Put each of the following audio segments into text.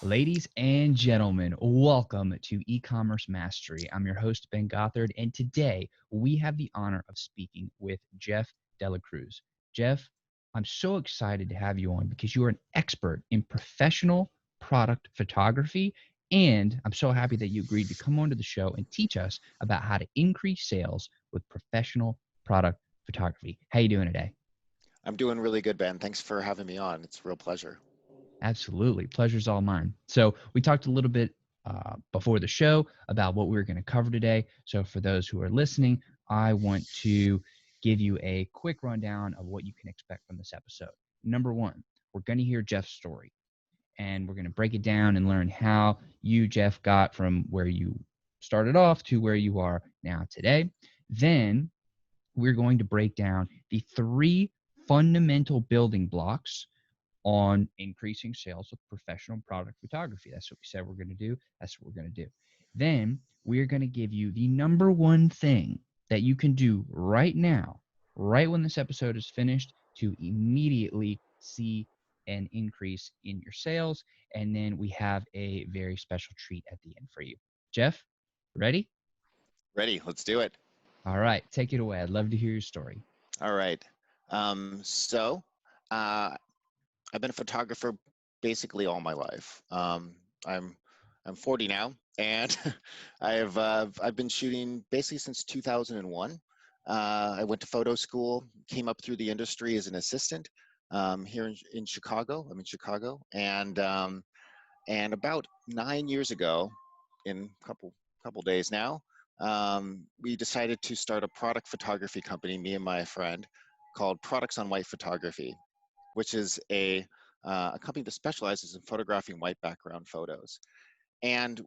Ladies and gentlemen, welcome to E-commerce Mastery. I'm your host, Ben Gothard, and today we have the honor of speaking with Jeff Dela Cruz. Jeff, I'm so excited to have you on because you are an expert in professional product photography, and I'm so happy that you agreed to come onto the show and teach us about how to increase sales with professional product photography. How you doing today? I'm doing really good, Ben. Thanks for having me on. It's a real pleasure. Absolutely. Pleasure's all mine. So, we talked a little bit before the show about what we were going to cover today. So, for those who are listening, I want to give you a quick rundown of what you can expect from this episode. Number one, we're going to hear Jeff's story, and we're going to break it down and learn how you, Jeff, got from where you started off to where you are now today. Then, we're going to break down the three fundamental building blocks on increasing sales with professional product photography. That's what we said we're going to do. That's what we're going to do. Then we're going to give you the number one thing that you can do right now, right when this episode is finished, to immediately see an increase in your sales. And then we have a very special treat at the end for you. Jeff, ready? Ready? Let's do it. All right, take it away. I'd love to hear your story. All right. So uh, I've been a photographer basically all my life. I'm I'm 40 now, and I've been shooting basically since 2001. I went to photo school, came up through the industry as an assistant here in Chicago. I'm in Chicago, and about 9 years ago, in a couple days now, we decided to start a product photography company, me and my friend, called Products on White Photography, which is a company that specializes in photographing white background photos. And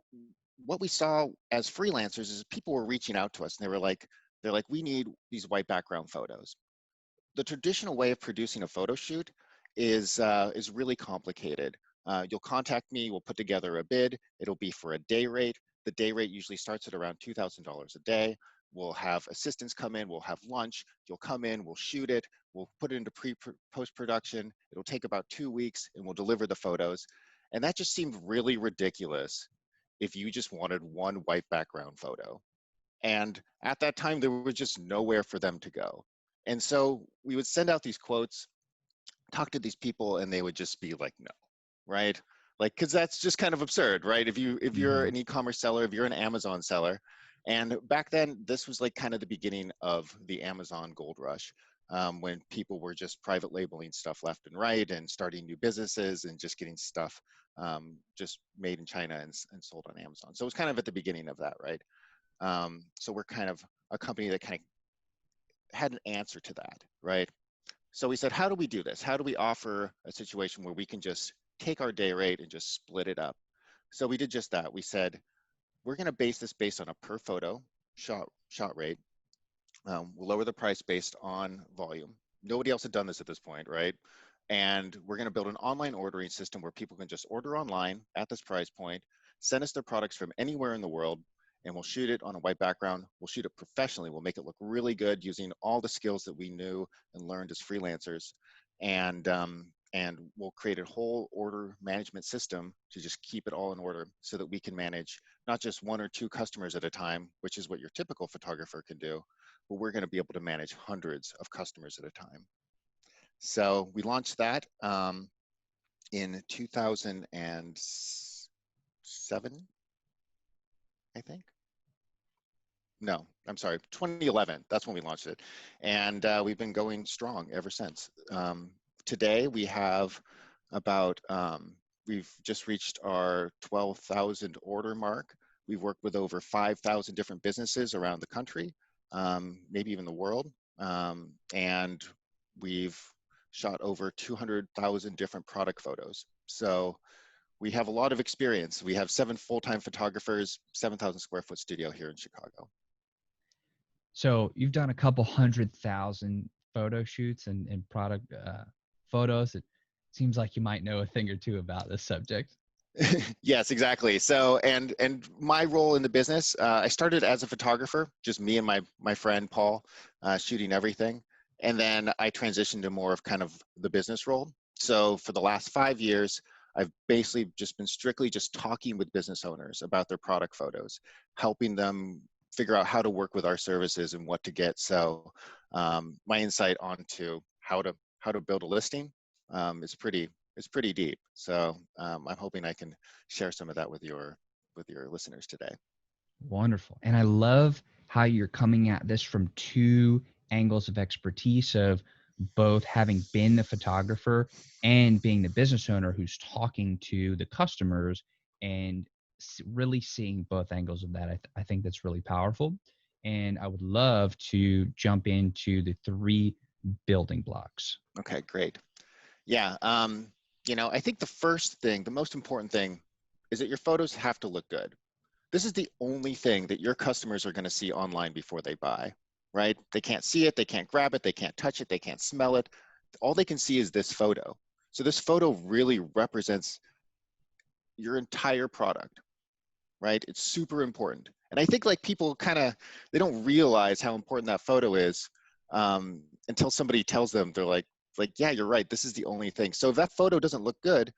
what we saw as freelancers is people were reaching out to us, and they're like, we need these white background photos. The traditional way of producing a photo shoot is really complicated. You'll contact me, we'll put together a bid. It'll be for a day rate. The day rate usually starts at around $2,000 a day. We'll have assistants come in, we'll have lunch, you'll come in, we'll shoot it, we'll put it into post-production. It'll take about 2 weeks and we'll deliver the photos. And that just seemed really ridiculous if you just wanted one white background photo. And at that time, there was just nowhere for them to go. And so we would send out these quotes, talk to these people, and they would just be like, no, right? Like, because that's just kind of absurd, right? If you're Mm-hmm. an e-commerce seller, if you're an Amazon seller, and back then this was like kind of the beginning of the Amazon gold rush, when people were just private labeling stuff left and right and starting new businesses and just getting stuff just made in China and sold on Amazon. So it was kind of at the beginning of that, right? So we're kind of a company that kind of had an answer to that, right? So we said, how do we do this? How do we offer a situation where we can just take our day rate and just split it up? So we did just that. We said, we're going to base this based on a per photo shot rate. We'll lower the price based on volume. Nobody else had done this at this point, right? And we're going to build an online ordering system where people can just order online at this price point, send us their products from anywhere in the world, and we'll shoot it on a white background. We'll shoot it professionally. We'll make it look really good using all the skills that we knew and learned as freelancers. And we'll create a whole order management system to just keep it all in order so that we can manage not just one or two customers at a time, which is what your typical photographer can do, but we're going to be able to manage hundreds of customers at a time. So we launched that in 2007, I think. No, I'm sorry, 2011. That's when we launched it. And we've been going strong ever since. Today we have about, we've just reached our 12,000 order mark. We've worked with over 5,000 different businesses around the country, maybe even the world. And we've shot over 200,000 different product photos. So we have a lot of experience. We have 7 full-time photographers, 7,000 square foot studio here in Chicago. So you've done a couple 100,000 photo shoots and product photos. It seems like you might know a thing or two about this subject. Yes, exactly. So, and my role in the business, I started as a photographer, just me and my friend Paul, shooting everything, and then I transitioned to more of kind of the business role. So for the last 5 years, I've basically just been strictly just talking with business owners about their product photos, helping them figure out how to work with our services and what to get. So my insight onto how to build a listing is pretty deep. So I'm hoping I can share some of that with your listeners today. Wonderful. And I love how you're coming at this from two angles of expertise of both having been the photographer and being the business owner who's talking to the customers and really seeing both angles of that. I think that's really powerful. And I would love to jump into the three building blocks. Okay, great. Yeah. I think the first thing, the most important thing is that your photos have to look good. This is the only thing that your customers are going to see online before they buy, right? They can't see it, they can't grab it, they can't touch it, they can't smell it. All they can see is this photo. So this photo really represents your entire product, right? It's super important. And I think like people they don't realize how important that photo is until somebody tells them. They're like, yeah, you're right. This is the only thing. So if that photo doesn't look good,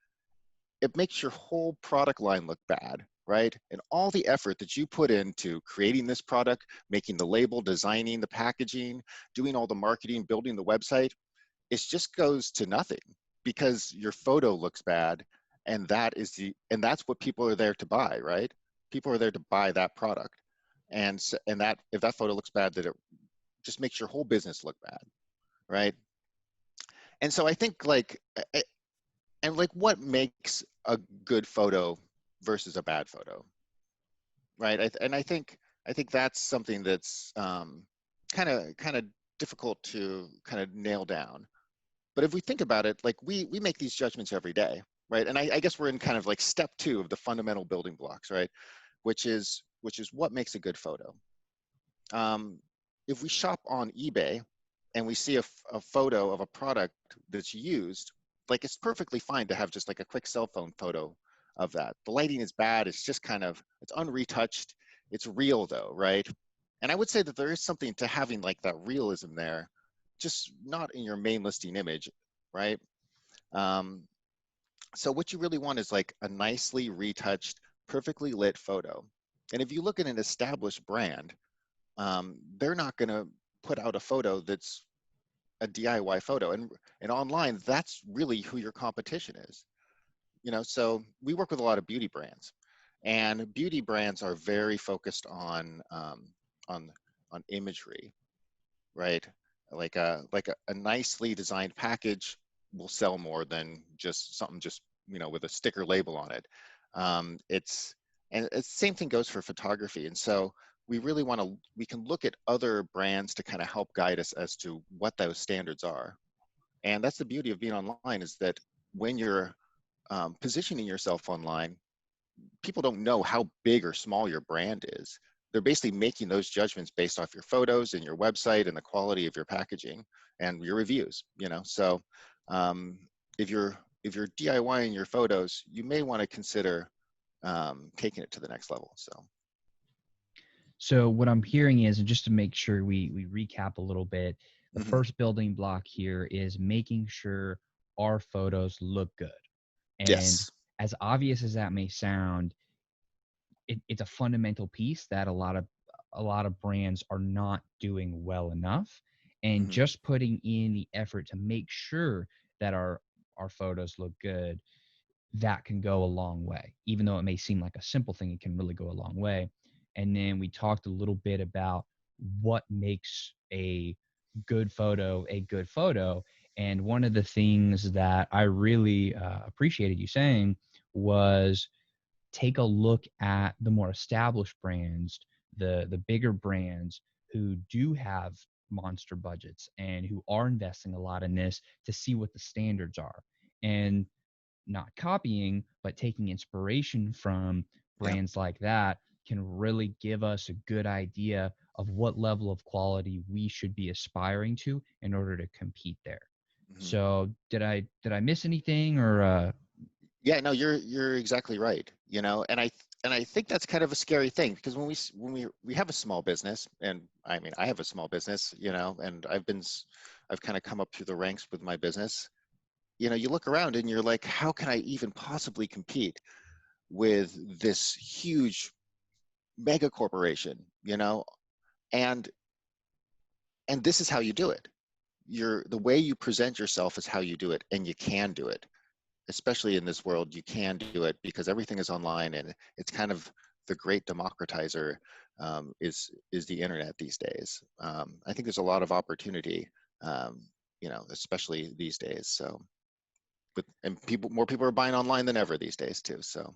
it makes your whole product line look bad, right? And all the effort that you put into creating this product, making the label, designing the packaging, doing all the marketing, building the website, it just goes to nothing because your photo looks bad. And that's what people are there to buy, right? People are there to buy that product. And that if that photo looks bad, that it just makes your whole business look bad, right? And so I think what makes a good photo versus a bad photo, right? I think that's something that's kind of difficult to kind of nail down. But if we think about it, like we make these judgments every day, right? And I guess we're in kind of like step 2 of the fundamental building blocks, right? Which is what makes a good photo. If we shop on eBay and we see a photo of a product that's used, like it's perfectly fine to have just like a quick cell phone photo of that. The lighting is bad. It's just it's unretouched. It's real though, right? And I would say that there is something to having like that realism there, just not in your main listing image, right? So what you really want is like a nicely retouched, perfectly lit photo. And if you look at an established brand, they're not going to put out a photo that's a DIY photo. And online, that's really who your competition is. So we work with a lot of beauty brands, and beauty brands are very focused on imagery, right? Like a nicely designed package will sell more than just something with a sticker label on it. It's the same thing goes for photography. And so we really we can look at other brands to kind of help guide us as to what those standards are. And that's the beauty of being online, is that when you're positioning yourself online, people don't know how big or small your brand is. They're basically making those judgments based off your photos and your website and the quality of your packaging and your reviews. So if you're DIYing your photos, you may want to consider taking it to the next level. So what I'm hearing is, and just to make sure we recap a little bit, the Mm-hmm. first building block here is making sure our photos look good. And Yes. as obvious as that may sound, it's a fundamental piece that a lot of brands are not doing well enough. And Mm-hmm. just putting in the effort to make sure that our photos look good, that can go a long way. Even though it may seem like a simple thing, it can really go a long way. And then we talked a little bit about what makes a good photo a good photo. And one of the things that I really appreciated you saying was take a look at the more established brands, the bigger brands who do have monster budgets and who are investing a lot in this, to see what the standards are. And not copying, but taking inspiration from Yeah. brands like that can really give us a good idea of what level of quality we should be aspiring to in order to compete there. Mm-hmm. So did I miss anything, or Yeah, no, you're exactly right. And I think that's kind of a scary thing, because when we have a small business, and I mean I have a small business, and I've kind of come up through the ranks with my business. you look around and you're like, how can I even possibly compete with this huge mega corporation, and this is how you do it. The way you present yourself is how you do it, and you can do it. Especially in this world, you can do it because everything is online, and it's kind of the great democratizer, is the internet these days. I think there's a lot of opportunity, especially these days. So, and more people are buying online than ever these days too. So,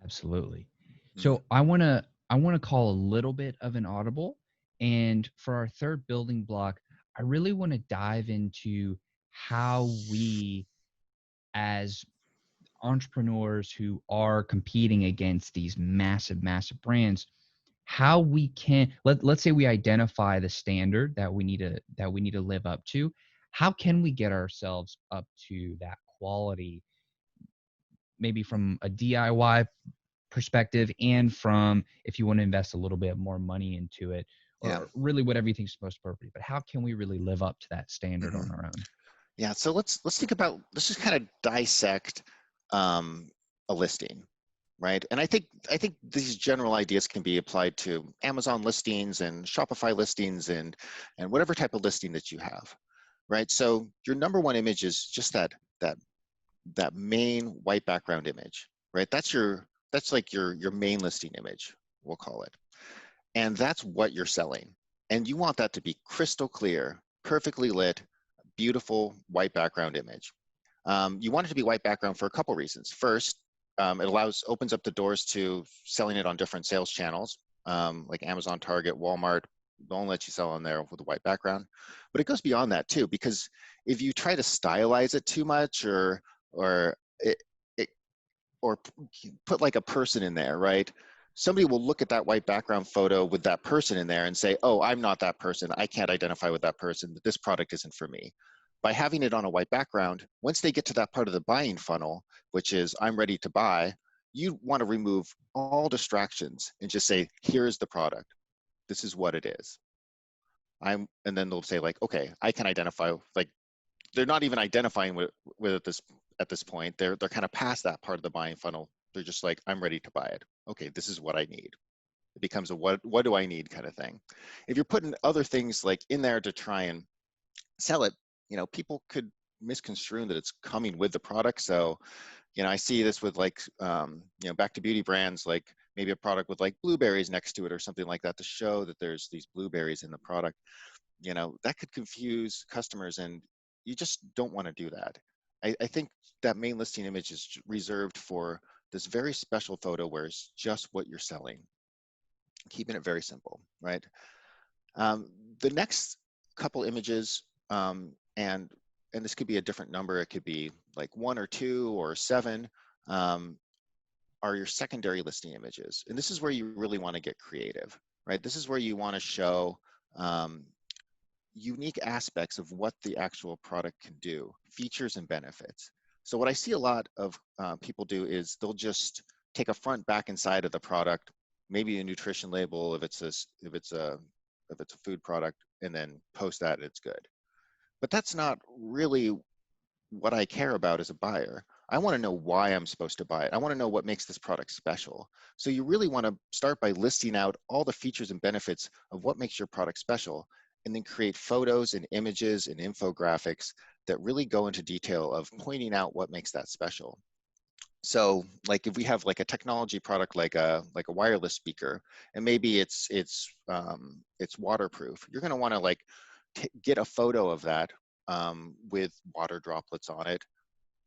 Absolutely. mhm. So I want to call a little bit of an audible, and for our third building block, I really want to dive into how we, as entrepreneurs who are competing against these massive brands, how we can, let's say we identify the standard that we need to live up to. How can we get ourselves up to that quality, maybe from a DIY perspective, and from, if you want to invest a little bit more money into it, Yeah. or really what everything's supposed to be, but how can we really live up to that standard Hmm. on our own? Yeah. So let's just kind of dissect um, a listing, right? And I think these general ideas can be applied to Amazon listings and Shopify listings and whatever type of listing that you have, right? So your number one image is just that that main white background image, right? That's like your main listing image, we'll call it. And that's what you're selling. And you want that to be crystal clear, perfectly lit, beautiful white background image. You want it to be white background for a couple reasons. First, it opens up the doors to selling it on different sales channels, like Amazon, Target, Walmart. Don't let you sell on there with a white background. But it goes beyond that too, because if you try to stylize it too much, or it, it or put like a person in there, right? Somebody will look at that white background photo with that person in there and say, oh, I'm not that person. I can't identify with that person. This product isn't for me. By having it on a white background, once they get to that part of the buying funnel, which is I'm ready to buy, you want to remove all distractions and just say, here's the product. This is what it is. And then they'll say like, okay, I can identify, like, they're not even identifying with at this point. They're kind of past that part of the buying funnel. They're just like, I'm ready to buy it. Okay, this is what I need. It becomes a what do I need kind of thing. If you're putting other things like in there to try and sell it, people could misconstrue that it's coming with the product. So, I see this with like, back to beauty brands, like maybe a product with like blueberries next to it or something like that to show that there's these blueberries in the product. That could confuse customers, and you just don't want to do that. I think that main listing image is reserved for this very special photo where it's just what you're selling, keeping it very simple, right? Um, the next couple images, and this could be a different number. It could be like 1 or 2 or 7, um, are your secondary listing images. And this is where you really want to get creative, right? This is where you want to show um, unique aspects of what the actual product can do, features and benefits. So what I see a lot of people do is they'll just take a front, back, and side of the product, maybe a nutrition label if it's a food product, and then post that it's good. But that's not really what I care about as a buyer. I want to know why I'm supposed to buy it. I want to know what makes this product special. So you really want to start by listing out all the features and benefits of what makes your product special, and then create photos and images and infographics that really go into detail of pointing out what makes that special. So like if we have like a technology product like a wireless speaker, and maybe it's waterproof, you're going to want to like get a photo of that, with water droplets on it,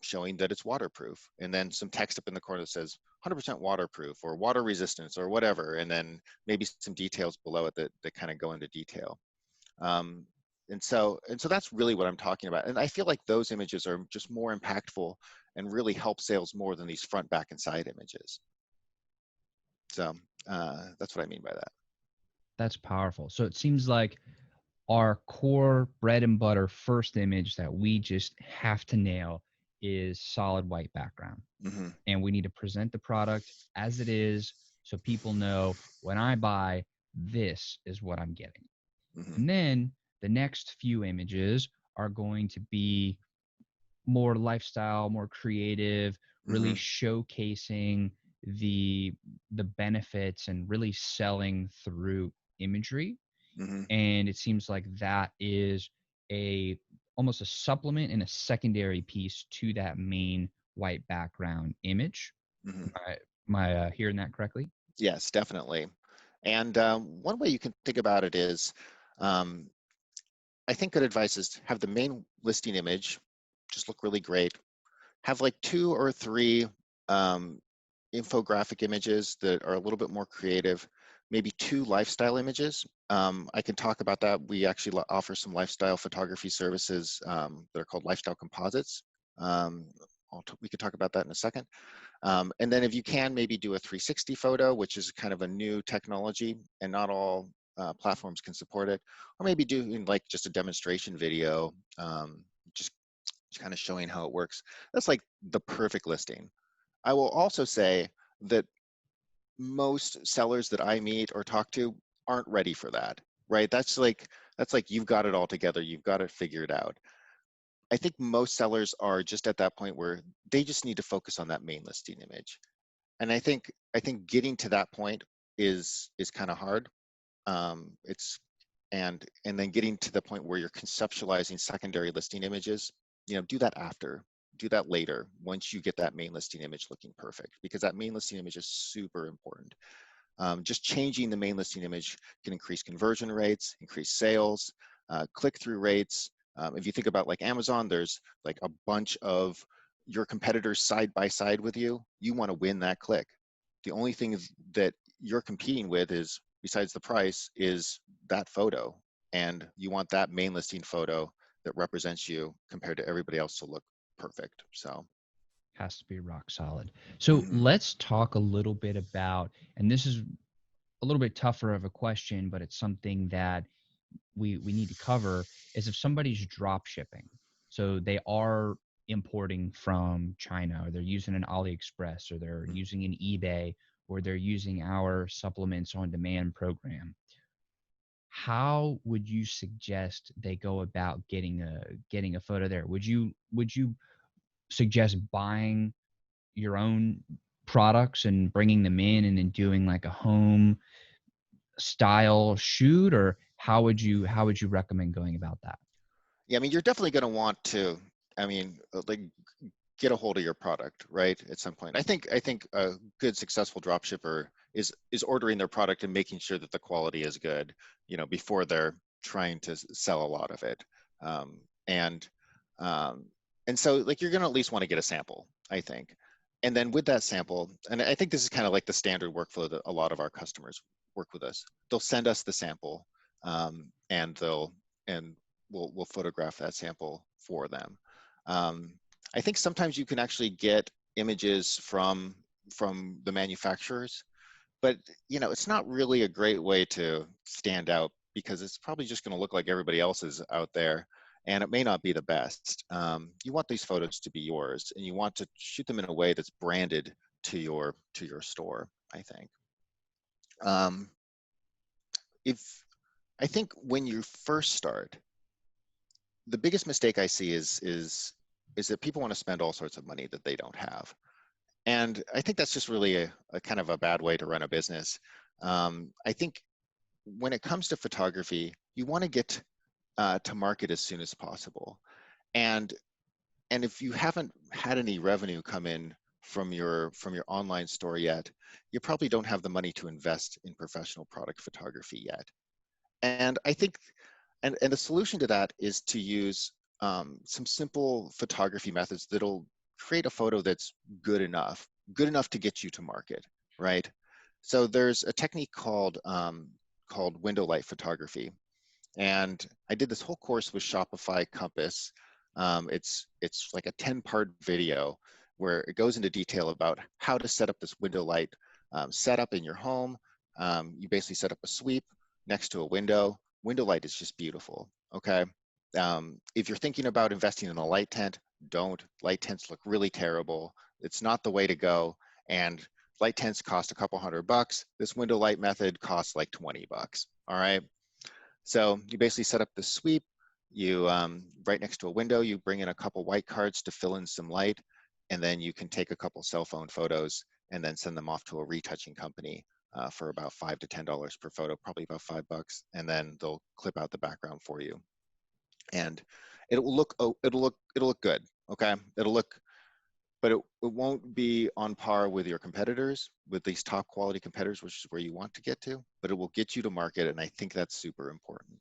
showing that it's waterproof, and then some text up in the corner that says 100% waterproof or water resistance or whatever, and then maybe some details below it that kind of go into detail. Um, and so that's really what I'm talking about. And I feel like those images are just more impactful and really help sales more than these front, back, and side images. So that's what I mean by that. That's powerful. So it seems like our core bread and butter first image that we just have to nail is solid white background. Hmm. And we need to present the product as it is, so people know when I buy, this is what I'm getting. Hmm. And then the next few images are going to be more lifestyle, more creative, really Mm-hmm. showcasing the benefits and really selling through imagery. Mm-hmm. And it seems like that is a almost a supplement and a secondary piece to that main white background image. Mm-hmm. Am I hearing that correctly? Yes, definitely. And one way you can think about it is, um, I think good advice is to have the main listing image just look really great. Have like 2 or 3 um, infographic images that are a little bit more creative, maybe 2 lifestyle images. I can talk about that. We actually offer some lifestyle photography services that are called lifestyle composites. Um, we could talk about that in a second. And then if you can, maybe do a 360 photo, which is kind of a new technology and not all platforms can support it. Or maybe doing like just a demonstration video, just kind of showing how it works. That's like the perfect listing. I will also say that most sellers that I meet or talk to aren't ready for that, right? That's like you've got it all together, you've got it figured out. I think most sellers are just at that point where they just need to focus on that main listing image. And I think getting to that point is kind of hard. It's and then getting to the point where you're conceptualizing secondary listing images, do that after, do that later once you get that main listing image looking perfect, because that main listing image is super important. Just changing the main listing image can increase conversion rates, increase sales, click-through rates. If you think about like Amazon, there's like a bunch of your competitors side by side with you. You want to win that click. The only thing that you're competing with is, besides the price, is that photo. And you want that main listing photo that represents you compared to everybody else to look perfect. So, Has to be rock solid. So mhm. let's talk a little bit about, and this is a little bit tougher of a question, but it's something that we need to cover, is if somebody's drop shipping. So they are importing from China, or they're using an AliExpress, or they're using an eBay, or they're using our supplements on demand program. How would you suggest they go about getting a photo there? Would you suggest buying your own products and bringing them in and then doing like a home style shoot, or how would you recommend going about that? Yeah, I mean, you're definitely going to want to, I mean, like get a hold of your product, right? At some point. I think a good successful drop shipper is ordering their product and making sure that the quality is good, before they're trying to sell a lot of it. Um, and um, and so like you're going to at least want to get a sample, I think. And then with that sample, and I think this is kind of like the standard workflow that a lot of our customers work with us. They'll send us the sample, and we'll photograph that sample for them. Um, I think sometimes you can actually get images from the manufacturers, but it's not really a great way to stand out, because it's probably just going to look like everybody else's out there, and it may not be the best. You want these photos to be yours, and you want to shoot them in a way that's branded to your store, I think. Um, if I think when you first start, the biggest mistake I see is that people want to spend all sorts of money that they don't have. And I think that's just really a kind of a bad way to run a business. I think when it comes to photography, you want to get to market as soon as possible. And and if you haven't had any revenue come in from your online store yet, you probably don't have the money to invest in professional product photography yet. And I think, and the solution to that is to use some simple photography methods that'll create a photo that's good enough to get you to market, right? So there's a technique called window light photography, and I did this whole course with Shopify Compass. It's like a 10-part video where it goes into detail about how to set up this window light setup in your home. You basically set up a sweep next to a window. Window light is just beautiful. Okay. If you're thinking about investing in a light tent, don't. Light tents look really terrible. It's not the way to go. And light tents cost a couple $100. This window light method costs like $20. All right. So you basically set up the sweep. You right next to a window, you bring in a couple white cards to fill in some light, and then you can take a couple cell phone photos and then send them off to a retouching company for about $5 to $10 per photo, probably about $5, and then they'll clip out the background for you. And it will look, it'll look good. Okay, it'll look, but it won't be on par with your competitors, with these top quality competitors, which is where you want to get to, but it will get you to market. And I think that's super important.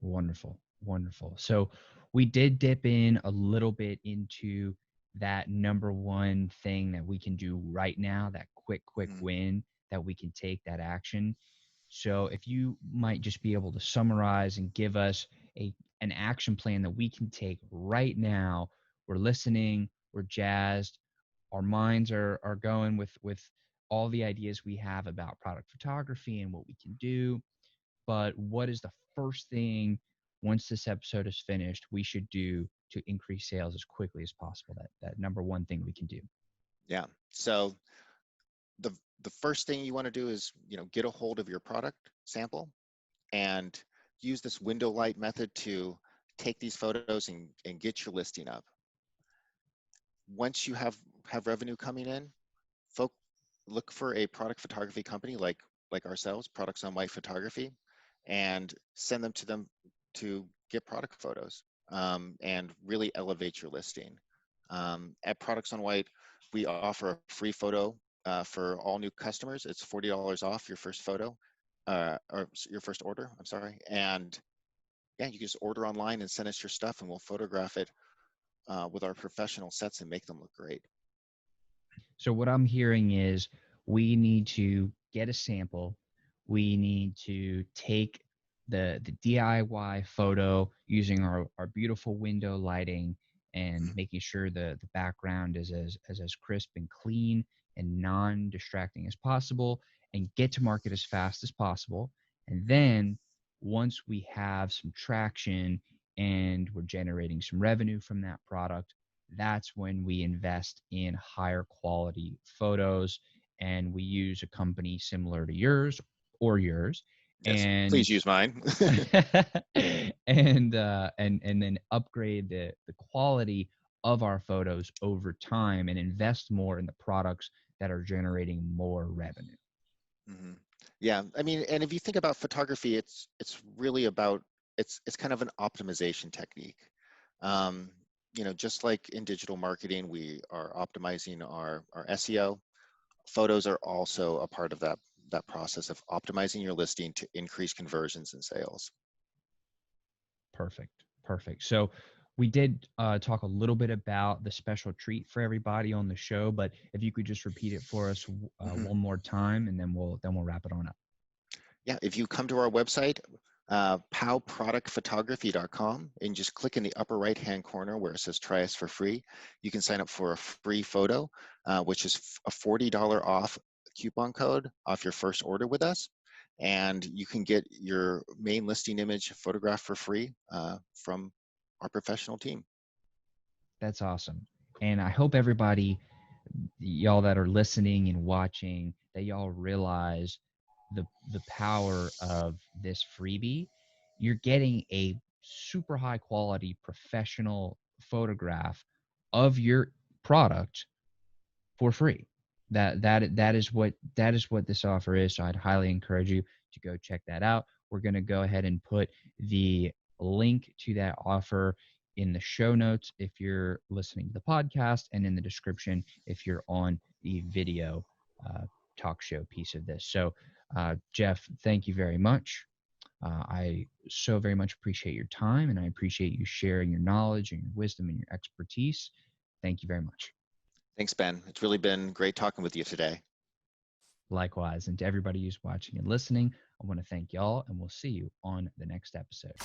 Wonderful. Wonderful. So we did dip in a little bit into that number one thing that we can do right now, that quick Mhm. win that we can take that action. So if you might just be able to summarize and give us an action plan that we can take right now. We're listening, we're jazzed, our minds are going with all the ideas we have about product photography and what we can do. But what is the first thing once this episode is finished we should do to increase sales as quickly as possible? That number one thing we can do. Yeah. So the the first thing you want to do is, get a hold of your product sample and use this window light method to take these photos and get your listing up. Once you have revenue coming in, folk look for a product photography company like ourselves, Products on White Photography, and send them to them to get product photos and really elevate your listing. At Products on White, we offer a free photo for all new customers. It's $40 off your first photo, or your first order, I'm sorry. And yeah, you can just order online and send us your stuff and we'll photograph it with our professional sets and make them look great. So what I'm hearing is we need to get a sample. We need to take the DIY photo using our beautiful window lighting and Mhm. making sure the background is as crisp and clean and non-distracting as possible, and get to market as fast as possible. And then once we have some traction and we're generating some revenue from that product, that's when we invest in higher quality photos, and we use a company similar to yours or yours, Yes, and please use mine. and then upgrade the quality of our photos over time and invest more in the products that are generating more revenue. Mhm. Yeah, I mean, and if you think about photography, it's really about it's kind of an optimization technique. Um, just like in digital marketing, we are optimizing our SEO. Photos are also a part of that process of optimizing your listing to increase conversions and sales. Perfect. Perfect. So we did talk a little bit about the special treat for everybody on the show, but if you could just repeat it for us Mhm. one more time, and then we'll wrap it on up. Yeah, if you come to our website, powproductphotography.com, and just click in the upper right-hand corner where it says try us for free, you can sign up for a free photo, which is a $40 off coupon code off your first order with us. And you can get your main listing image photographed for free from our professional team. That's awesome. And I hope everybody, y'all that are listening and watching, that y'all realize the power of this freebie. You're getting a super high quality professional photograph of your product for free. That is what this offer is. So I'd highly encourage you to go check that out. We're going to go ahead and put the link to that offer in the show notes if you're listening to the podcast, and in the description if you're on the video talk show piece of this. So, Jeff, thank you very much. I so very much appreciate your time, and I appreciate you sharing your knowledge and your wisdom and your expertise. Thank you very much. Thanks, Ben. It's really been great talking with you today. Likewise, and to everybody who's watching and listening, I want to thank y'all, and we'll see you on the next episode.